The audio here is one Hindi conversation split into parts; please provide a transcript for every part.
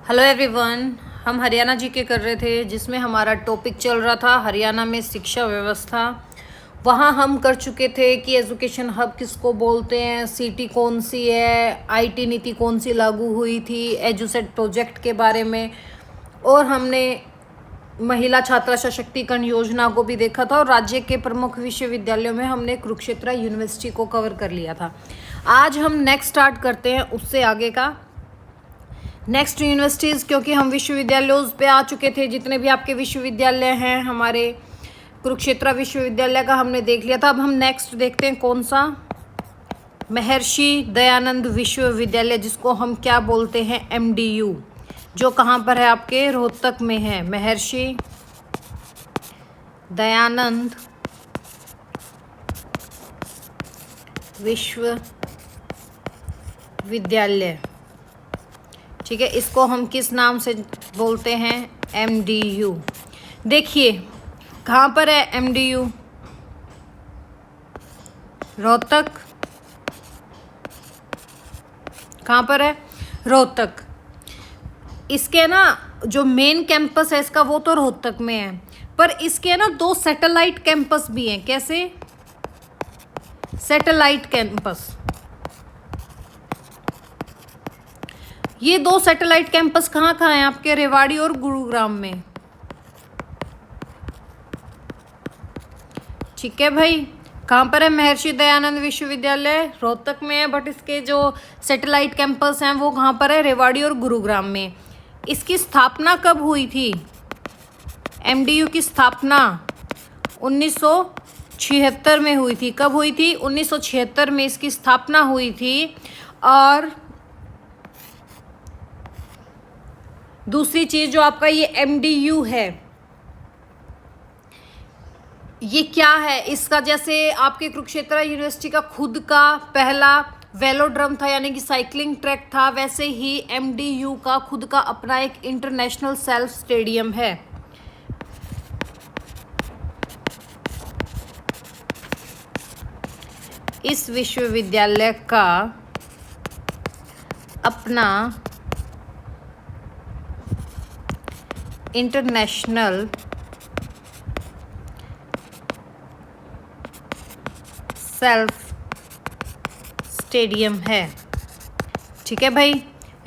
Hello everyone. हम हरियाणा जीके कर रहे थे जिसमें हमारा टॉपिक चल रहा था हरियाणा में शिक्षा व्यवस्था। वहाँ हम कर चुके थे कि एजुकेशन हब किसको बोलते हैं, सिटी कौन सी है, आईटी नीति कौन सी लागू हुई थी, एजुसेट प्रोजेक्ट के बारे में, और हमने महिला छात्रा सशक्तिकरण योजना को भी देखा था और राज्य के प्रमुख विश्वविद्यालयों में हमने कुरुक्षेत्र यूनिवर्सिटी को कवर कर लिया था। आज हम नेक्स्ट स्टार्ट करते हैं उससे आगे का नेक्स्ट यूनिवर्सिटीज़, क्योंकि हम विश्वविद्यालयों पे आ चुके थे। जितने भी आपके विश्वविद्यालय हैं, हमारे कुरुक्षेत्र विश्वविद्यालय का हमने देख लिया था। अब हम नेक्स्ट देखते हैं कौन सा, महर्षि दयानंद विश्वविद्यालय, जिसको हम क्या बोलते हैं, एमडीयू, जो कहाँ पर है, आपके रोहतक में है। महर्षि दयानंद विश्वविद्यालय, ठीक है। इसको हम किस नाम से बोलते हैं, एमडीयू। देखिए कहाँ पर है एमडीयू, रोहतक। कहाँ पर है, रोहतक। इसके ना जो मेन कैंपस है इसका, वो तो रोहतक में है, पर इसके ना दो सैटेलाइट कैंपस भी हैं। कैसे, सैटेलाइट कैंपस। ये दो सैटेलाइट कैंपस कहाँ कहाँ हैं आपके, रेवाड़ी और गुरुग्राम में, ठीक है भाई। कहाँ पर है महर्षि दयानंद विश्वविद्यालय, रोहतक में है, बट इसके जो सैटेलाइट कैंपस हैं वो कहाँ पर है, रेवाड़ी और गुरुग्राम में। इसकी स्थापना कब हुई थी, एमडीयू की स्थापना 1976 में हुई थी। कब हुई थी, 1976 में इसकी स्थापना हुई थी। और दूसरी चीज जो आपका ये एमडीयू है, ये क्या है, इसका जैसे आपके कुरुक्षेत्र यूनिवर्सिटी का खुद का पहला वेलोड्रम था, यानी कि साइकिलिंग ट्रैक था, वैसे ही एमडीयू का खुद का अपना एक इंटरनेशनल सेल्फ स्टेडियम है। इस विश्वविद्यालय का अपना इंटरनेशनल सेल्फ स्टेडियम है, ठीक है भाई।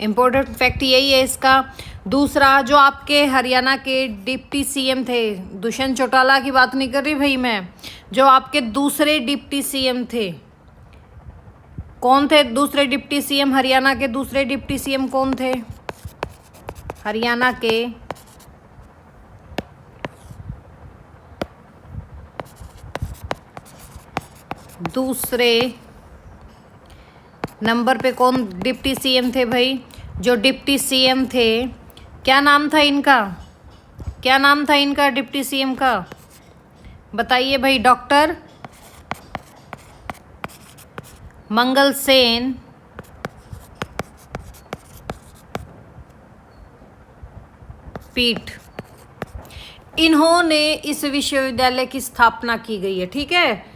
इम्पोर्टेंट फैक्ट यही है इसका। दूसरा, जो आपके हरियाणा के डिप्टी सीएम थे, दुष्यंत चौटाला की बात नहीं कर रही भाई मैं, जो आपके दूसरे डिप्टी सीएम थे, कौन थे दूसरे डिप्टी सीएम, हरियाणा के दूसरे डिप्टी सीएम कौन थे, हरियाणा के दूसरे नंबर पे कौन डिप्टी सीएम थे भाई, जो डिप्टी सीएम थे, क्या नाम था इनका, क्या नाम था इनका डिप्टी सीएम का, बताइए भाई। डॉक्टर मंगल सेन पीठ, इन्होंने इस विश्वविद्यालय की स्थापना की गई है, ठीक है।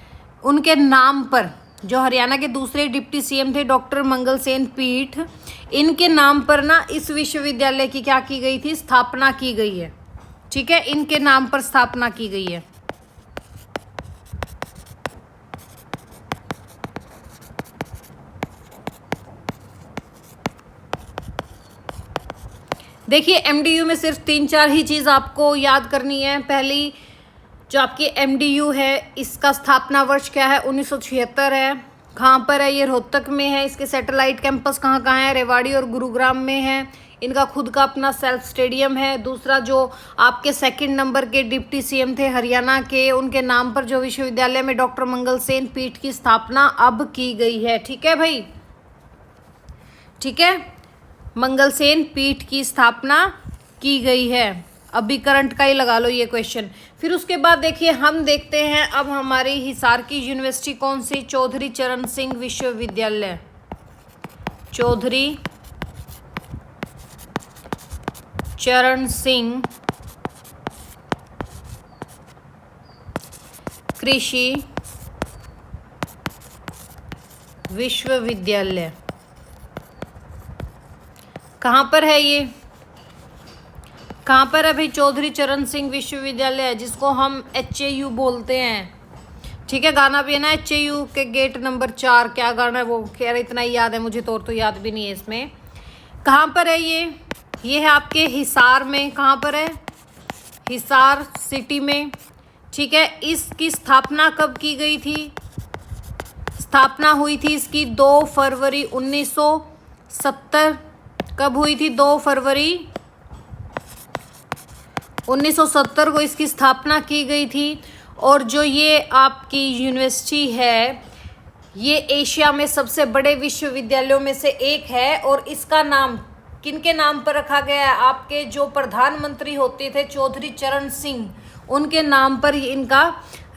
उनके नाम पर, जो हरियाणा के दूसरे डिप्टी सीएम थे डॉक्टर मंगल सेन पीठ, इनके नाम पर ना इस विश्वविद्यालय की क्या की गई थी, स्थापना की गई है, ठीक है। इनके नाम पर स्थापना की गई है। देखिए एमडीयू में सिर्फ 3-4 ही चीज़ आपको याद करनी है। पहली, जो आपकी एमडीयू है, इसका स्थापना वर्ष क्या है, 1976 है। कहाँ पर है, ये रोहतक में है। इसके सैटेलाइट कैंपस कहाँ कहाँ है, रेवाड़ी और गुरुग्राम में है। इनका खुद का अपना सेल्फ स्टेडियम है। दूसरा, जो आपके सेकंड नंबर के डिप्टी सीएम थे हरियाणा के, उनके नाम पर जो विश्वविद्यालय में डॉक्टर मंगल सेन पीठ की स्थापना अब की गई है, ठीक है भाई, ठीक है। मंगल सेन पीठ की स्थापना की गई है। अभी करंट का ही लगा लो ये क्वेश्चन। फिर उसके बाद देखिए हम देखते हैं अब हमारी हिसार की यूनिवर्सिटी कौन सी, चौधरी चरण सिंह विश्वविद्यालय, चौधरी चरण सिंह कृषि विश्वविद्यालय, कहाँ पर है ये, कहाँ पर है भाई? चौधरी चरण सिंह विश्वविद्यालय, जिसको हम HAU बोलते हैं। ठीक है, गाना भी है ना HAU के गेट नंबर 4, क्या गाना है वो, कह रहे इतना ही याद है मुझे, तो याद भी नहीं है इसमें। कहाँ पर है ये है आपके हिसार में। कहाँ पर है? हिसार सिटी में। ठीक है, इसकी स्थापना कब की गई थी? स्थापना हुई थी इसकी 2 फरवरी 1970। कब हुई थी? 2 फरवरी 1970 को इसकी स्थापना की गई थी। और जो ये आपकी यूनिवर्सिटी है, ये एशिया में सबसे बड़े विश्वविद्यालयों में से एक है। और इसका नाम किनके नाम पर रखा गया है? आपके जो प्रधानमंत्री होते थे चौधरी चरण सिंह, उनके नाम पर इनका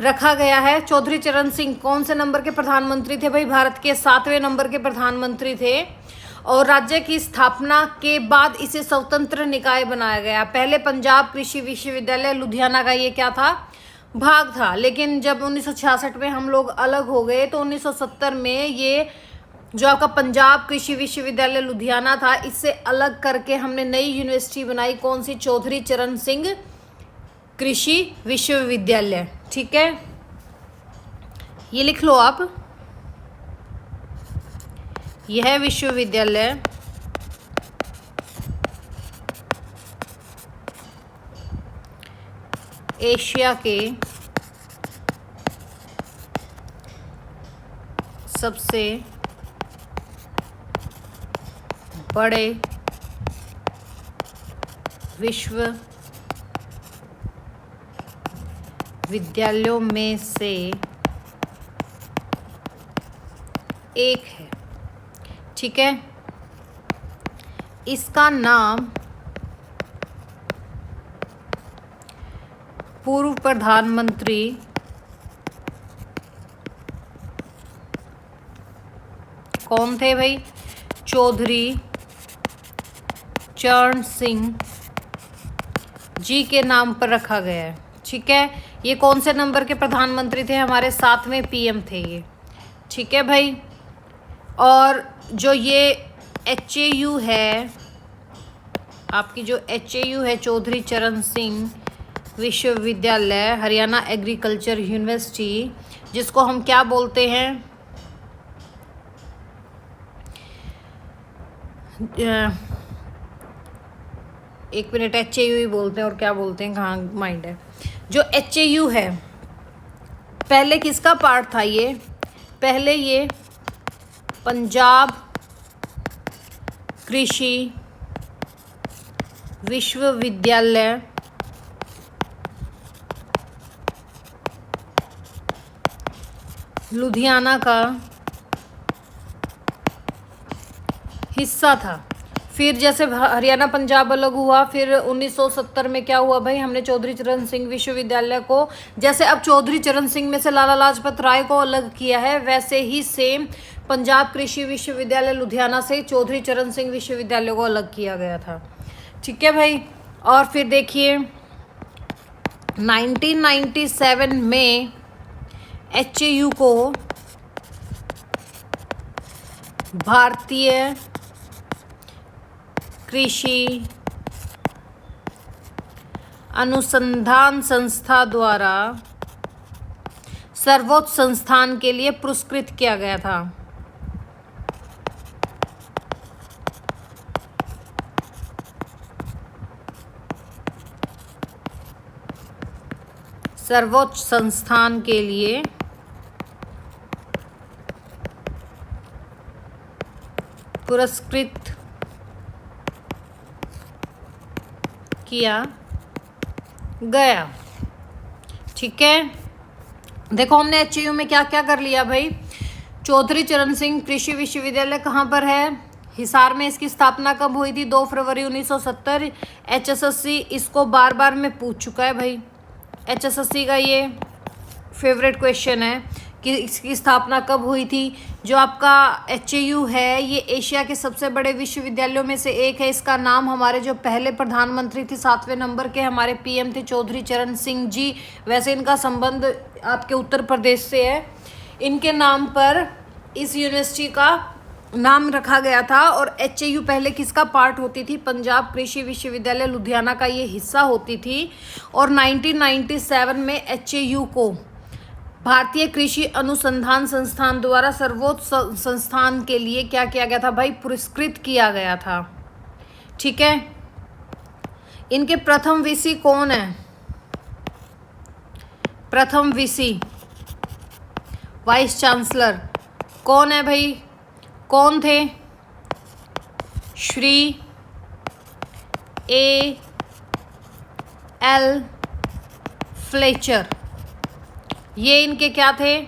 रखा गया है। चौधरी चरण सिंह कौन से नंबर के प्रधानमंत्री थे भाई? भारत के 7वें नंबर के प्रधानमंत्री थे। और राज्य की स्थापना के बाद इसे स्वतंत्र निकाय बनाया गया। पहले पंजाब कृषि विश्वविद्यालय लुधियाना का ये क्या था? भाग था। लेकिन जब 1966 में हम लोग अलग हो गए तो 1970 में ये जो आपका पंजाब कृषि विश्वविद्यालय लुधियाना था, इससे अलग करके हमने नई यूनिवर्सिटी बनाई। कौन सी? चौधरी चरण सिंह कृषि विश्वविद्यालय। ठीक है, ये लिख लो आप। यह विश्वविद्यालय एशिया के सबसे बड़े विश्वविद्यालयों में से एक है। ठीक है, इसका नाम पूर्व प्रधानमंत्री कौन थे भाई? चौधरी चरण सिंह जी के नाम पर रखा गया है। ठीक है, ये कौन से नंबर के प्रधानमंत्री थे? हमारे 7वें PM थे ये। ठीक है भाई, और जो ये HAU है, आपकी जो HAU है चौधरी चरण सिंह विश्वविद्यालय, हरियाणा एग्रीकल्चर यूनिवर्सिटी, जिसको हम क्या बोलते हैं? एक मिनट, HAU ही बोलते हैं और क्या बोलते हैं, कहाँ माइंड है। जो HAU है, पहले किसका पार्ट था ये? पहले ये पंजाब कृषि विश्वविद्यालय लुधियाना का हिस्सा था। फिर जैसे हरियाणा पंजाब अलग हुआ, फिर 1970 में क्या हुआ भाई? हमने चौधरी चरण सिंह विश्वविद्यालय को, जैसे अब चौधरी चरण सिंह में से लाला लाजपत राय को अलग किया है, वैसे ही सेम पंजाब कृषि विश्वविद्यालय लुधियाना से चौधरी चरण सिंह विश्वविद्यालय को अलग किया गया था। ठीक है भाई, और फिर देखिए 1997 में HAU को भारतीय कृषि अनुसंधान संस्था द्वारा सर्वोच्च संस्थान के लिए पुरस्कृत किया गया था। सर्वोच्च संस्थान के लिए पुरस्कृत किया गया। ठीक है, देखो हमने HAU में क्या क्या कर लिया भाई। चौधरी चरण सिंह कृषि विश्वविद्यालय कहाँ पर है? हिसार में। इसकी स्थापना कब हुई थी? 2 फरवरी 1970। HSSC इसको बार बार में पूछ चुका है भाई। HSSC का ये फेवरेट क्वेश्चन है कि इसकी स्थापना कब हुई थी। जो आपका HAU है, ये एशिया के सबसे बड़े विश्वविद्यालयों में से एक है। इसका नाम हमारे जो पहले प्रधानमंत्री थे 7वें नंबर के, हमारे PM थे चौधरी चरण सिंह जी। वैसे इनका संबंध आपके उत्तर प्रदेश से है। इनके नाम पर इस यूनिवर्सिटी का नाम रखा गया था। और HAU पहले किसका पार्ट होती थी? पंजाब कृषि विश्वविद्यालय लुधियाना का ये हिस्सा होती थी। और 1997 में HAU को भारतीय कृषि अनुसंधान संस्थान द्वारा सर्वोच्च संस्थान के लिए क्या किया गया था भाई? पुरस्कृत किया गया था। ठीक है, इनके प्रथम वीसी कौन है? प्रथम वीसी वाइस चांसलर कौन है भाई? कौन थे? श्री A.L. फ्लेचर। ये इनके क्या थे?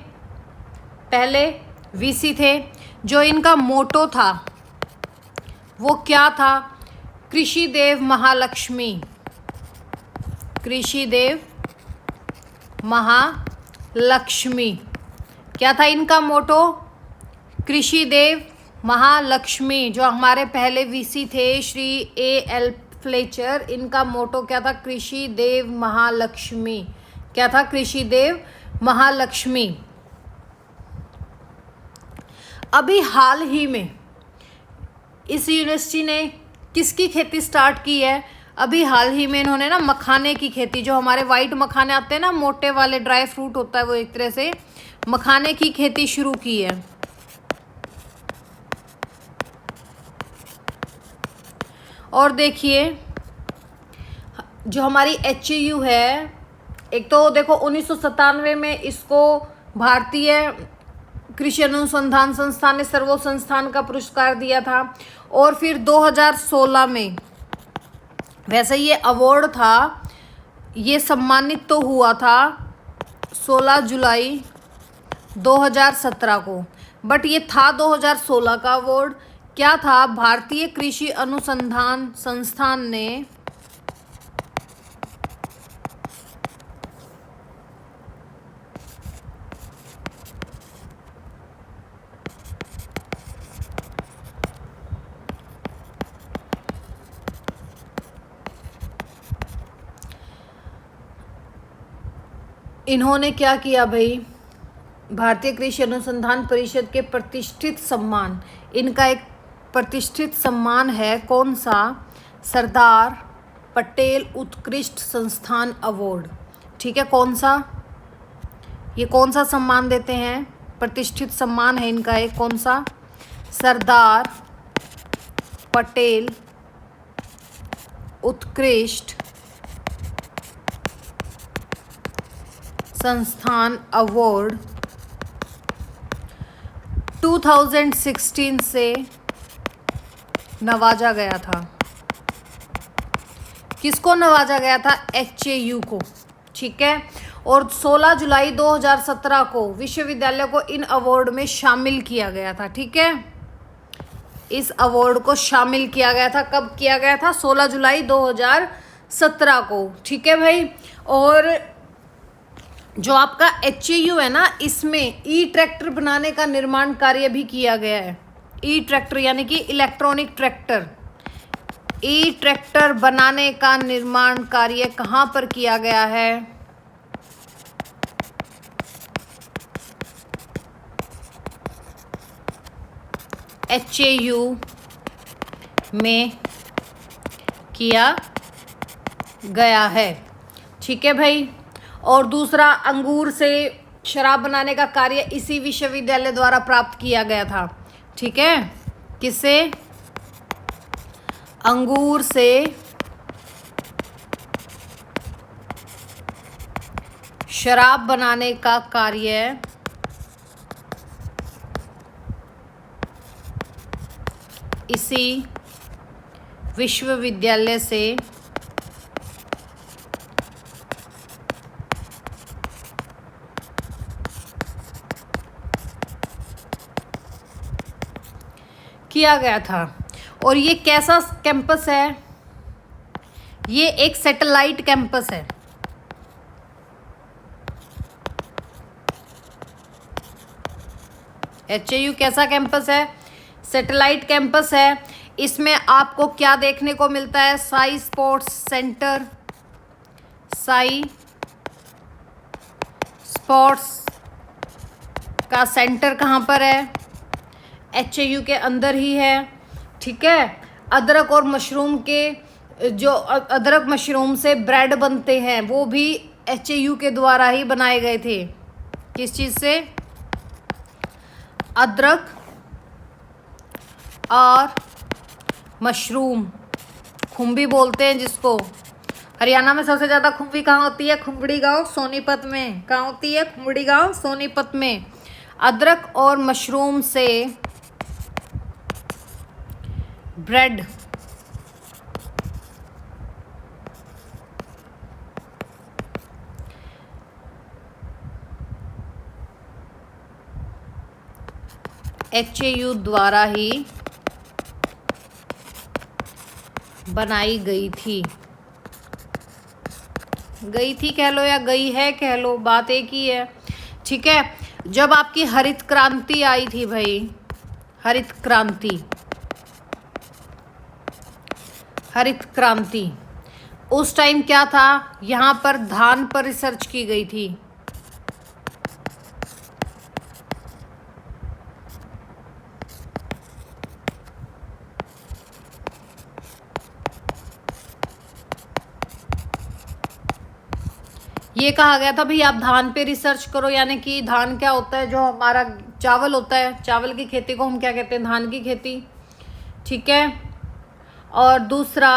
पहले वीसी थे। जो इनका मोटो था वो क्या था? कृषि देव महालक्ष्मी। कृषि देव महालक्ष्मी क्या था इनका मोटो? कृषि देव महालक्ष्मी। जो हमारे पहले वीसी थे श्री A.L. फ्लेचर, इनका मोटो क्या था? कृषि देव महालक्ष्मी। क्या था? कृषि देव महालक्ष्मी। अभी हाल ही में इस यूनिवर्सिटी ने किसकी खेती स्टार्ट की है? अभी हाल ही में इन्होंने ना मखाने की खेती, जो हमारे वाइट मखाने आते हैं ना, मोटे वाले ड्राई फ्रूट होता है वो, एक तरह से मखाने की खेती शुरू की है। और देखिए जो हमारी HAU है, एक तो देखो 1997 में इसको भारतीय कृषि अनुसंधान संस्थान ने सर्वोच्च संस्थान का पुरस्कार दिया था। और फिर 2016 में वैसे ये अवार्ड था, ये सम्मानित तो हुआ था 16 जुलाई 2017 को, बट ये था 2016 का अवार्ड। क्या था? भारतीय कृषि अनुसंधान संस्थान ने इन्होंने क्या किया भाई? भारतीय कृषि अनुसंधान परिषद के प्रतिष्ठित सम्मान, इनका एक प्रतिष्ठित सम्मान है कौन सा? सरदार पटेल उत्कृष्ट संस्थान अवार्ड। ठीक है, कौन सा? ये कौन सा सम्मान देते हैं? प्रतिष्ठित सम्मान है इनका एक, कौन सा? सरदार पटेल उत्कृष्ट संस्थान अवार्ड 2016 से नवाजा गया था। किसको नवाजा गया था? HAU को। ठीक है, और 16 जुलाई 2017 को विश्वविद्यालय को इन अवार्ड में शामिल किया गया था। ठीक है, इस अवार्ड को शामिल किया गया था। कब किया गया था? 16 जुलाई 2017 को। ठीक है भाई, और जो आपका HAU है ना, इसमें E-ट्रैक्टर बनाने का निर्माण कार्य भी किया गया है। E-ट्रैक्टर यानी कि इलेक्ट्रॉनिक ट्रैक्टर, E-ट्रैक्टर बनाने का निर्माण कार्य कहाँ पर किया गया है? HAU में किया गया है। ठीक है भाई, और दूसरा, अंगूर से शराब बनाने का कार्य इसी विश्वविद्यालय द्वारा प्राप्त किया गया था। ठीक है, किससे? अंगूर से शराब बनाने का कार्य इसी विश्वविद्यालय से किया गया था। और ये कैसा कैंपस है? ये एक सैटेलाइट कैंपस है। HAU कैसा कैंपस है? सैटेलाइट कैंपस है। इसमें आपको क्या देखने को मिलता है? Sai sports centre, Sai sports का सेंटर कहाँ पर है? HAU के अंदर ही है। ठीक है, अदरक और मशरूम के जो अदरक मशरूम से ब्रेड बनते हैं वो भी HAU के द्वारा ही बनाए गए थे। किस चीज़ से? अदरक और मशरूम, खुम्बी बोलते हैं जिसको। हरियाणा में सबसे ज़्यादा खुम्बी कहाँ होती है? खुम्बड़ी गांव सोनीपत में। कहाँ होती है? खुम्बड़ी गांव सोनीपत में। अदरक और मशरूम से ब्रेड HAU द्वारा ही बनाई गई थी। गई थी कह लो या गई है कह लो, बात एक ही है। ठीक है, जब आपकी हरित क्रांति आई थी भाई, हरित क्रांति, हरित क्रांति, उस टाइम क्या था? यहाँ पर धान पर रिसर्च की गई थी। ये कहा गया था भाई आप धान पे रिसर्च करो, यानी कि धान क्या होता है? जो हमारा चावल होता है, चावल की खेती को हम क्या कहते हैं? धान की खेती। ठीक है, और दूसरा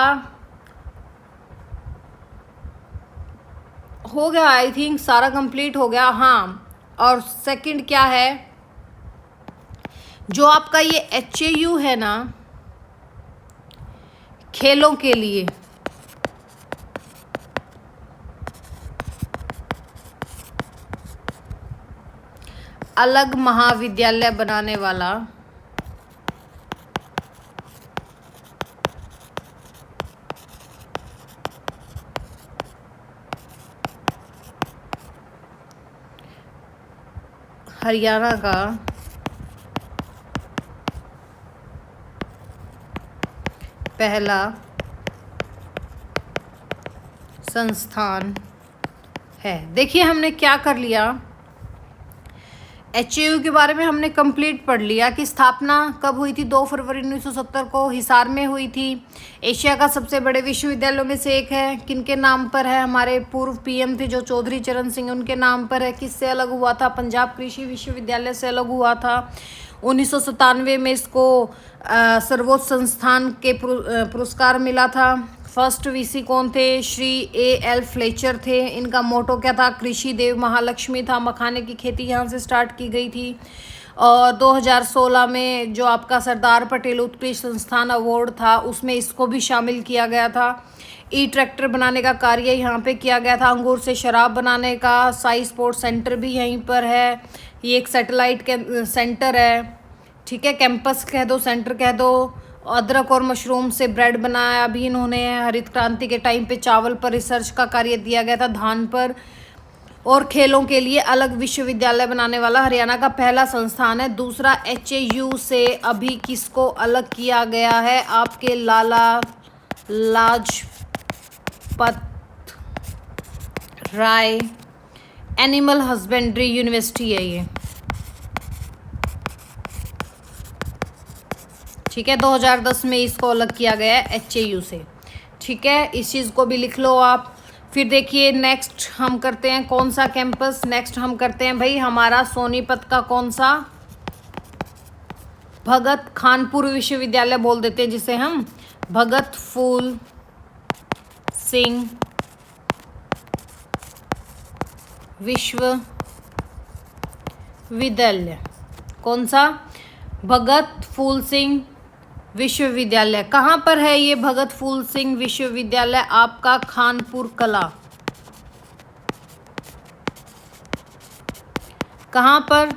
हो गया, आई थिंक सारा कंप्लीट हो गया। हाँ, और सेकंड क्या है? जो आपका ये HAU है ना, खेलों के लिए अलग महाविद्यालय बनाने वाला हरियाणा का पहला संस्थान है। देखिए हमने क्या कर लिया, HAU के बारे में हमने कंप्लीट पढ़ लिया कि स्थापना कब हुई थी? 2 फरवरी 1970 को हिसार में हुई थी। एशिया का सबसे बड़े विश्वविद्यालयों में से एक है। किनके नाम पर है? हमारे पूर्व PM थे जो चौधरी चरण सिंह, उनके नाम पर है। किससे अलग हुआ था? पंजाब कृषि विश्वविद्यालय से अलग हुआ था। 1997 में इसको सर्वोच्च संस्थान के पुरस्कार मिला था। फर्स्ट VC कौन थे? श्री AL फ्लेचर थे। इनका मोटो क्या था? कृषि देव महालक्ष्मी था। मखाने की खेती यहाँ से स्टार्ट की गई थी। और 2016 में जो आपका सरदार पटेल उत्कृष्ट संस्थान अवार्ड था उसमें इसको भी शामिल किया गया था। ट्रैक्टर बनाने का कार्य यहाँ पे किया गया था। अंगूर से शराब बनाने का साई स्पोर्ट्स सेंटर भी यहीं पर है। ये एक सैटेलाइट सेंटर है। ठीक है, कैंपस कह दो, सेंटर कह दो। अदरक और मशरूम से ब्रेड बनाया भी इन्होंने। हरित क्रांति के टाइम पे चावल पर रिसर्च का कार्य दिया गया था, धान पर। और खेलों के लिए अलग विश्वविद्यालय बनाने वाला हरियाणा का पहला संस्थान है। दूसरा, HAU से अभी किसको अलग किया गया है? आपके Lala Lajpat Rai animal husbandry university है ये। ठीक है, 2010 में इसको अलग किया गया है HAU से। ठीक है, इस चीज़ को भी लिख लो आप। फिर देखिए नेक्स्ट हम करते हैं कौन सा कैंपस? नेक्स्ट हम करते हैं भाई हमारा सोनीपत का कौन सा? भगत खानपुर विश्वविद्यालय बोल देते हैं जिसे हम, भगत फूल सिंह विश्वविद्यालय। कौन सा? भगत फूल सिंह विश्वविद्यालय। कहाँ पर है ये भगत फूल सिंह विश्वविद्यालय? आपका खानपुर कला। कहाँ पर?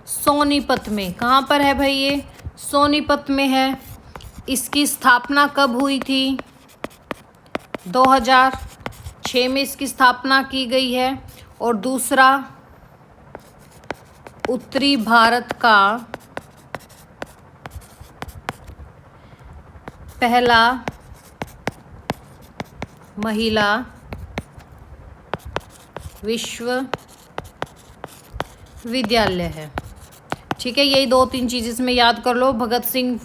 सोनीपत में। कहाँ पर है भाई ये? सोनीपत में है। इसकी स्थापना कब हुई थी? 2006 में इसकी स्थापना की गई है। और दूसरा, उत्तरी भारत का पहला महिला विश्वविद्यालय है। ठीक है, यही 2-3 चीज़ इसमें याद कर लो। भगत सिंह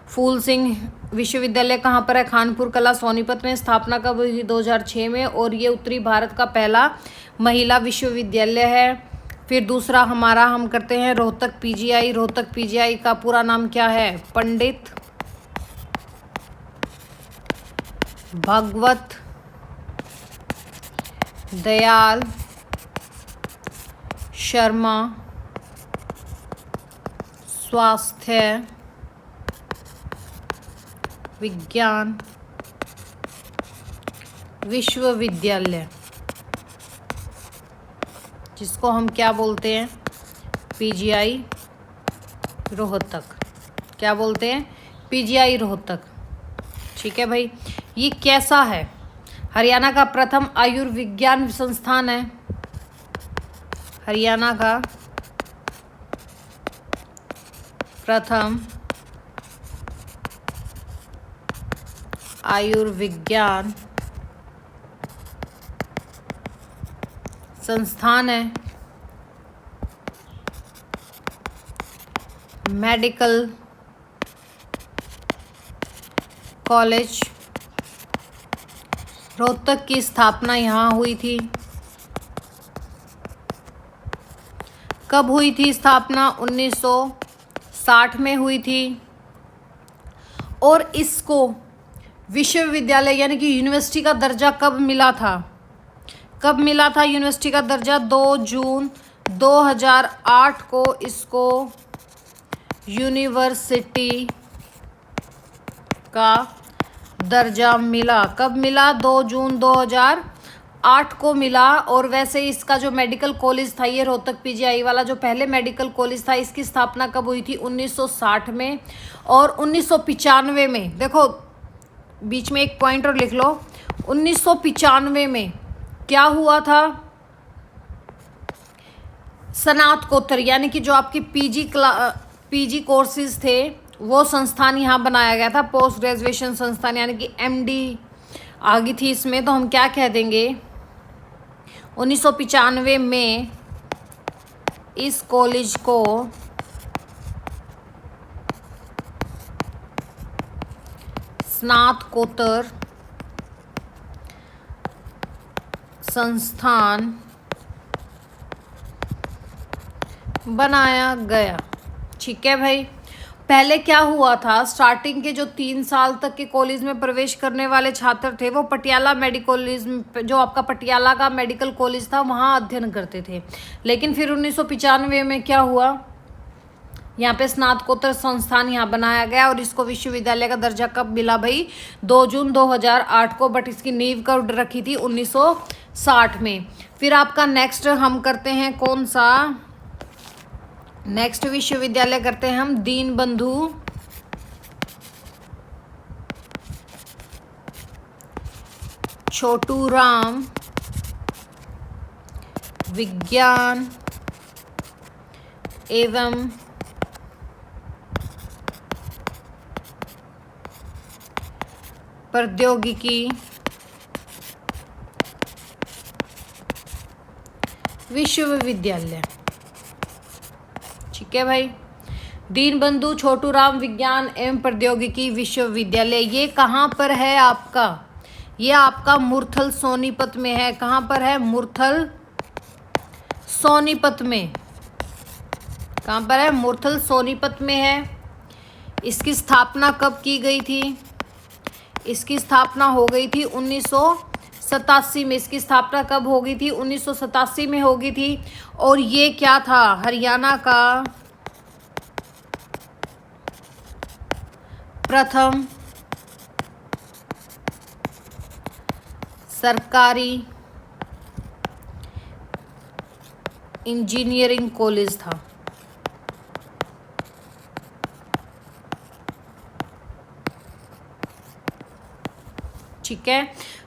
फूल सिंह विश्वविद्यालय कहाँ पर है? कानपुर कला सोनीपत में। स्थापना कब हुई थी? 2006 में। और ये उत्तरी भारत का पहला महिला विश्वविद्यालय है। फिर दूसरा हमारा हम करते हैं रोहतक पीजीआई। रोहतक पीजीआई का पूरा नाम क्या है? पंडित भगवत दयाल शर्मा स्वास्थ्य विज्ञान विश्वविद्यालय, जिसको हम क्या बोलते हैं? पीजीआई रोहतक। क्या बोलते हैं? पीजीआई रोहतक। ठीक है भाई, ये कैसा है? हरियाणा का प्रथम आयुर्विज्ञान संस्थान है। हरियाणा का प्रथम आयुर्विज्ञान संस्थान है। मेडिकल कॉलेज रोहतक की स्थापना यहाँ हुई थी। कब हुई थी स्थापना? 1960 में हुई थी। और इसको विश्वविद्यालय यानी कि यूनिवर्सिटी का दर्जा कब मिला था? कब मिला था यूनिवर्सिटी का दर्जा? 2 जून 2008 को इसको यूनिवर्सिटी का दर्जा मिला। कब मिला? 2 जून 2008 को मिला। और वैसे इसका जो मेडिकल कॉलेज था, ये रोहतक पीजीआई वाला जो पहले मेडिकल कॉलेज था, इसकी स्थापना कब हुई थी? 1960 में। और 1995 में, देखो बीच में एक पॉइंट और लिख लो, 1995 में क्या हुआ था? स्नातकोत्तर यानी कि जो आपके पीजी कोर्सेज थे वो संस्थान यहाँ बनाया गया था। पोस्ट ग्रेजुएशन संस्थान यानी कि एमडी आ गई थी इसमें, तो हम क्या कह देंगे? 1995 में इस कॉलेज को स्नातकोत्तर संस्थान बनाया गया। ठीक है भाई, पहले क्या हुआ था? स्टार्टिंग के जो 3 साल तक के कॉलेज में प्रवेश करने वाले छात्र थे वो पटियाला मेडिकल कॉलेज, जो आपका पटियाला का मेडिकल कॉलेज था, वहाँ अध्ययन करते थे। लेकिन फिर 1995 में क्या हुआ? यहाँ पे स्नातकोत्तर संस्थान यहाँ बनाया गया और इसको विश्वविद्यालय का दर्जा कब मिला भाई? 2 जून 2008 को। बट इसकी नींव कब रखी थी? 1960 में। फिर आपका नेक्स्ट हम करते हैं कौन सा? नेक्स्ट विश्वविद्यालय करते हैं हम दीनबंधु छोटूराम विज्ञान एवं प्रौद्योगिकी विश्वविद्यालय। ठीक है भाई, दीनबंधु छोटूराम विज्ञान एवं प्रौद्योगिकी विश्वविद्यालय, ये कहाँ पर है आपका? ये आपका मुरथल सोनीपत में है। कहाँ पर है? मुरथल सोनीपत में। कहाँ पर है? मुरथल सोनीपत में है। इसकी स्थापना कब की गई थी? इसकी स्थापना हो गई थी 1987 में। इसकी स्थापना कब हो गई थी? 1987 में हो गई थी। और ये क्या था? हरियाणा का प्रथम सरकारी इंजीनियरिंग कॉलेज था। ठीक है,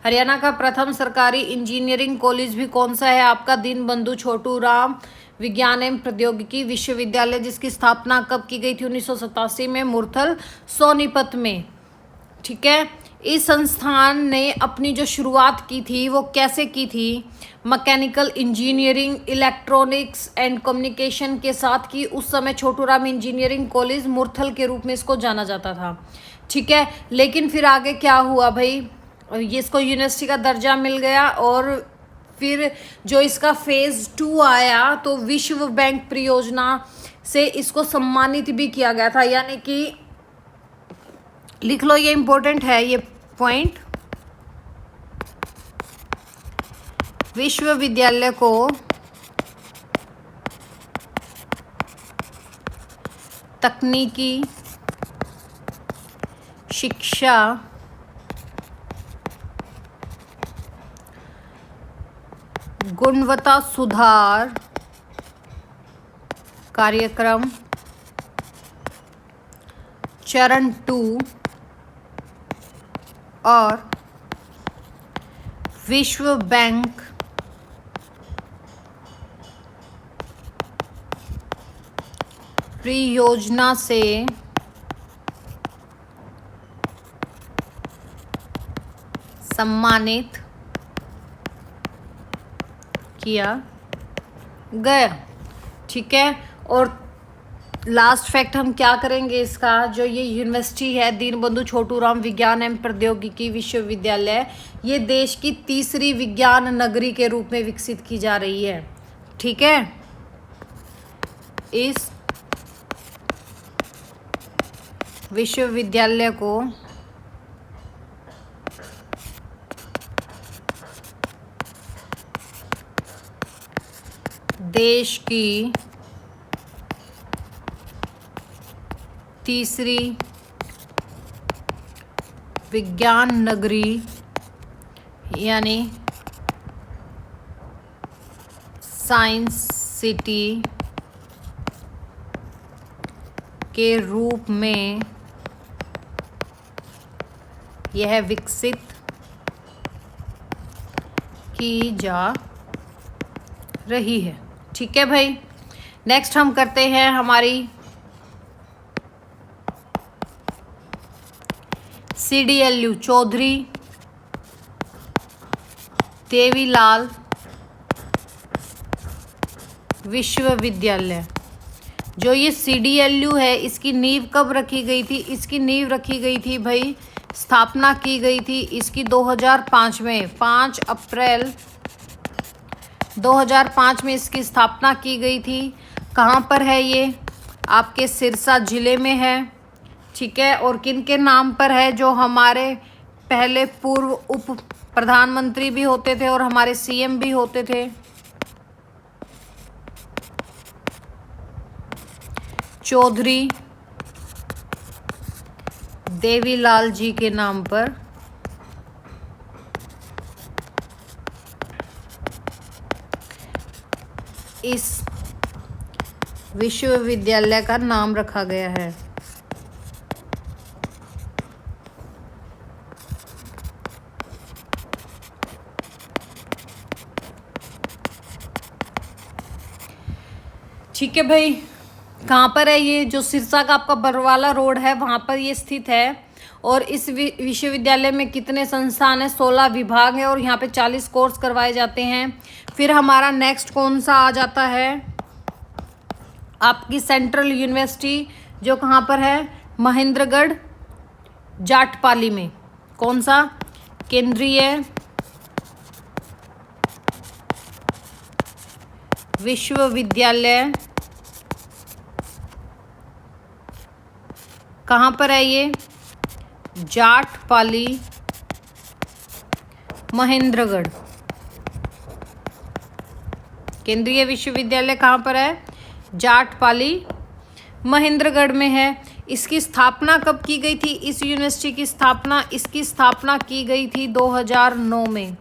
हरियाणा का प्रथम सरकारी इंजीनियरिंग कॉलेज भी कौन सा है आपका? दीनबंधु छोटूराम विज्ञान एवं प्रौद्योगिकी विश्वविद्यालय, जिसकी स्थापना कब की गई थी? 1987 में, मुरथल सोनीपत में। ठीक है, इस संस्थान ने अपनी जो शुरुआत की थी वो कैसे की थी? Mechanical engineering, electronics and communication के साथ की। उस समय छोटूराम इंजीनियरिंग कॉलेज मुरथल के रूप में इसको जाना जाता था, ठीक है। लेकिन फिर आगे क्या हुआ भाई, ये इसको यूनिवर्सिटी का दर्जा मिल गया और फिर जो इसका फेज 2 आया तो विश्व बैंक परियोजना से इसको सम्मानित भी किया गया था। यानी कि लिख लो, ये इंपॉर्टेंट है ये पॉइंट। विश्वविद्यालय को तकनीकी शिक्षा गुणवत्ता सुधार कार्यक्रम चरण 2 और विश्व बैंक परियोजना से सम्मानित किया गया, ठीक है। और लास्ट फैक्ट हम क्या करेंगे इसका, जो ये यूनिवर्सिटी है दीनबंधु छोटूराम विज्ञान एवं प्रौद्योगिकी विश्वविद्यालय, ये देश की तीसरी विज्ञान नगरी के रूप में विकसित की जा रही है, ठीक है। इस विश्वविद्यालय को देश की तीसरी विज्ञान नगरी यानी साइंस सिटी के रूप में यह विकसित की जा रही है, ठीक है भाई। नेक्स्ट हम करते हैं हमारी CDLU चौधरी देवीलाल विश्वविद्यालय। जो ये CDLU है इसकी नींव कब रखी गई थी? इसकी नींव रखी गई थी भाई, स्थापना की गई थी इसकी 2005 में, 5 अप्रैल 2005 में इसकी स्थापना की गई थी। कहाँ पर है ये? आपके सिरसा जिले में है, ठीक है। और किन के नाम पर है? जो हमारे पहले पूर्व उप प्रधानमंत्री भी होते थे और हमारे CM भी होते थे, चौधरी देवीलाल जी के नाम पर इस विश्वविद्यालय का नाम रखा गया है। ठीक है भाई, कहाँ पर है ये? जो सिरसा का आपका बरवाला रोड है वहाँ पर ये स्थित है। और इस विश्वविद्यालय में कितने संस्थान हैं? 16 विभाग हैं और यहाँ पे 40 कोर्स करवाए जाते हैं। फिर हमारा नेक्स्ट कौन सा आ जाता है? आपकी सेंट्रल यूनिवर्सिटी, जो कहाँ पर है? महेंद्रगढ़ जाटपाली में। कौन सा? केंद्रीय विश्वविद्यालय। कहाँ पर है ये? जाटपाली महेंद्रगढ़। केंद्रीय विश्वविद्यालय कहाँ पर है? जाटपाली महेंद्रगढ़ में है। इसकी स्थापना कब की गई थी? इस यूनिवर्सिटी की स्थापना, इसकी स्थापना की गई थी 2009 में।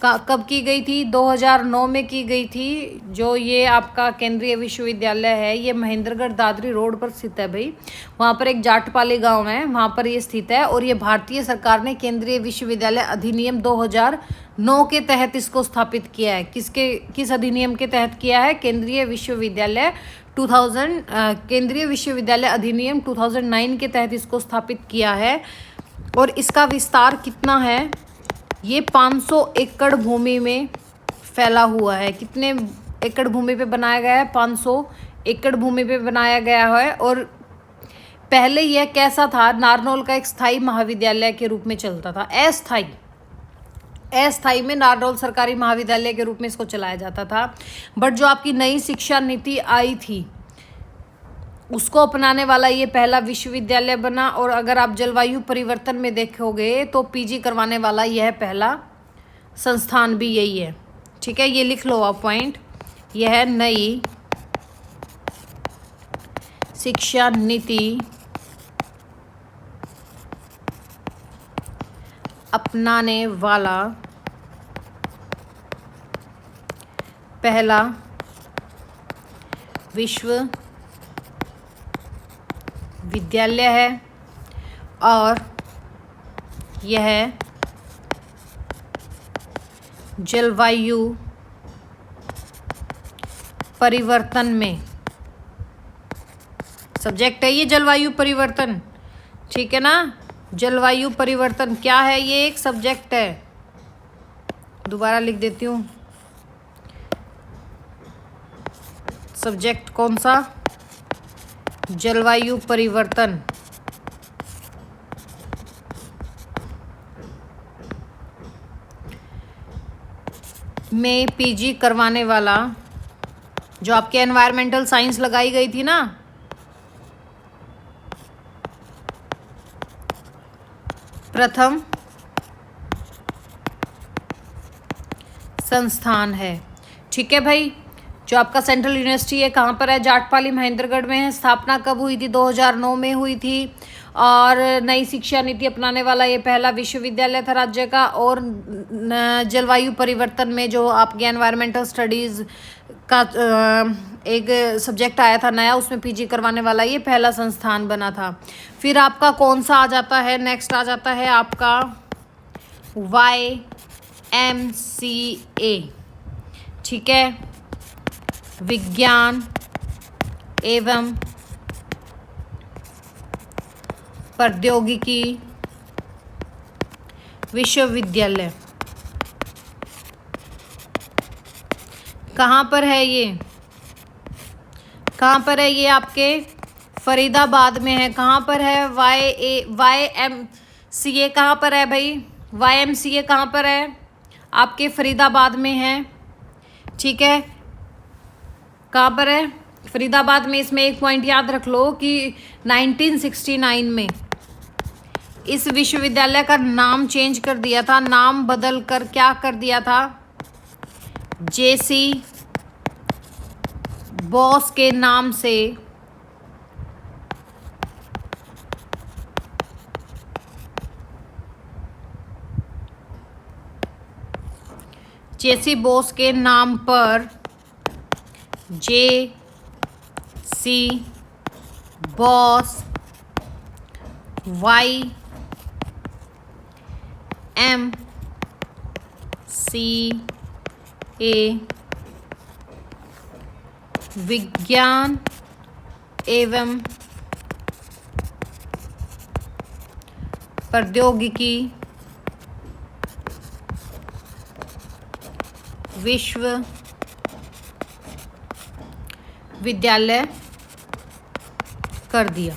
कब की गई थी? 2009 में की गई थी। जो ये आपका केंद्रीय विश्वविद्यालय है ये महेंद्रगढ़ दादरी रोड पर स्थित है भाई। वहाँ पर एक जाटपाली गांव है, वहाँ पर ये स्थित है। और ये भारतीय सरकार ने केंद्रीय विश्वविद्यालय अधिनियम 2009 के तहत इसको स्थापित किया है। किस अधिनियम के तहत किया है? केंद्रीय विश्वविद्यालय केंद्रीय विश्वविद्यालय अधिनियम 2009 के तहत इसको स्थापित किया है। और इसका विस्तार कितना है? ये 500 एकड़ भूमि में फैला हुआ है। कितने एकड़ भूमि पे बनाया गया है? 500 एकड़ भूमि पे बनाया गया है। और पहले यह कैसा था? नारनौल का एक स्थायी महाविद्यालय के रूप में चलता था। अस्थायी में नारनौल सरकारी महाविद्यालय के रूप में इसको चलाया जाता था। बट जो आपकी नई शिक्षा नीति आई थी उसको अपनाने वाला ये पहला विश्वविद्यालय बना। और अगर आप जलवायु परिवर्तन में देखोगे तो पीजी करवाने वाला यह पहला संस्थान भी यही है। ठीक है, ये लिख लो आप पॉइंट। यह नई शिक्षा नीति अपनाने वाला पहला विश्वविद्यालय है और यह जलवायु परिवर्तन में सब्जेक्ट है। ये जलवायु परिवर्तन, ठीक है ना? जलवायु परिवर्तन क्या है? ये एक सब्जेक्ट है। दोबारा लिख देती हूँ, सब्जेक्ट कौन सा? जलवायु परिवर्तन। में पीजी करवाने वाला, जो आपके एनवायरमेंटल साइंस लगाई गई थी ना, प्रथम संस्थान है। ठीक है भाई। जो आपका सेंट्रल यूनिवर्सिटी है कहाँ पर है? जाटपाली महेंद्रगढ़ में है। स्थापना कब हुई थी? 2009 में हुई थी। और नई शिक्षा नीति अपनाने वाला ये पहला विश्वविद्यालय था राज्य का। और जलवायु परिवर्तन में जो आपके एनवायरमेंटल स्टडीज़ का एक सब्जेक्ट आया था नया, उसमें पीजी करवाने वाला ये पहला संस्थान बना था। फिर आपका कौन सा आ जाता है? नेक्स्ट आ जाता है आपका YMCA। ठीक है, विज्ञान एवं प्रौद्योगिकी विश्वविद्यालय। कहाँ पर है ये? कहाँ पर है ये? आपके फरीदाबाद में है। कहाँ पर है? YMCA कहाँ पर है भाई? YMCA कहाँ पर है? आपके फरीदाबाद में है। ठीक है, कहाँ पर है? फरीदाबाद में। इसमें एक पॉइंट याद रख लो कि 1969 में इस विश्वविद्यालय का नाम चेंज कर दिया था। नाम बदल कर क्या कर दिया था? JC बोस के नाम से JC बोस के नाम पर JC बोस YMCA विज्ञान एवं प्रौद्योगिकी विश्वविद्यालय कर दिया।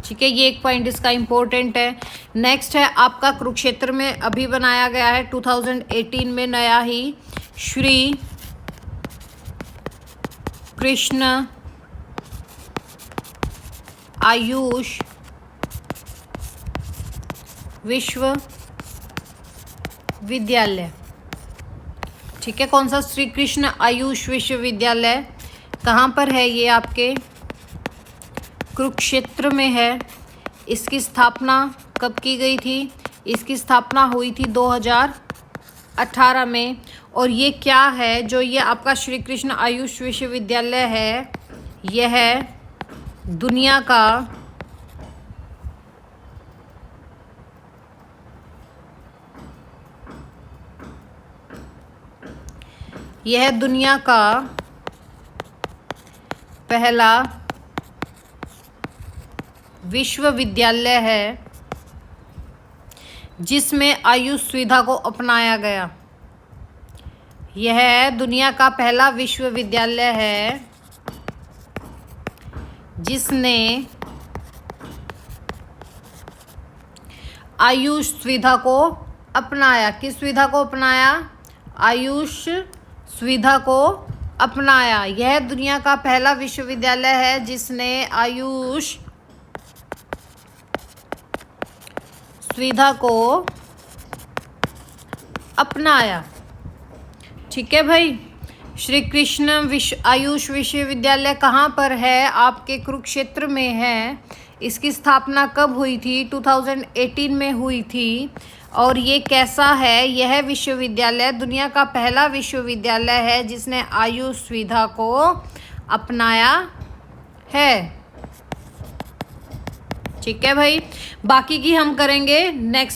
ठीक है, ये एक पॉइंट इसका इम्पोर्टेंट है। नेक्स्ट है आपका कुरुक्षेत्र में अभी बनाया गया है 2018 में नया ही श्री कृष्ण आयुष विश्वविद्यालय। ठीक है, कौन सा? श्री कृष्ण आयुष विश्वविद्यालय। कहाँ पर है ये? आपके कुरुक्षेत्र में है। इसकी स्थापना कब की गई थी? इसकी स्थापना हुई थी 2018 में। और ये क्या है जो ये आपका श्री कृष्ण आयुष विश्वविद्यालय है? यह दुनिया का पहला विश्वविद्यालय है जिसमें आयुष सुविधा को अपनाया गया। यह दुनिया का पहला विश्वविद्यालय है जिसने आयुष सुविधा को अपनाया। किस सुविधा को अपनाया? आयुष सुविधा को अपनाया। यह दुनिया का पहला विश्वविद्यालय है जिसने आयुष सुविधा को अपनाया। ठीक है भाई। श्री कृष्ण आयुष विश्वविद्यालय कहाँ पर है? आपके कुरुक्षेत्र में है। इसकी स्थापना कब हुई थी? 2018 में हुई थी। और ये कैसा है? यह विश्वविद्यालय दुनिया का पहला विश्वविद्यालय है जिसने आयुष सुविधा को अपनाया है। ठीक है भाई। बाकी की हम करेंगे नेक्स्ट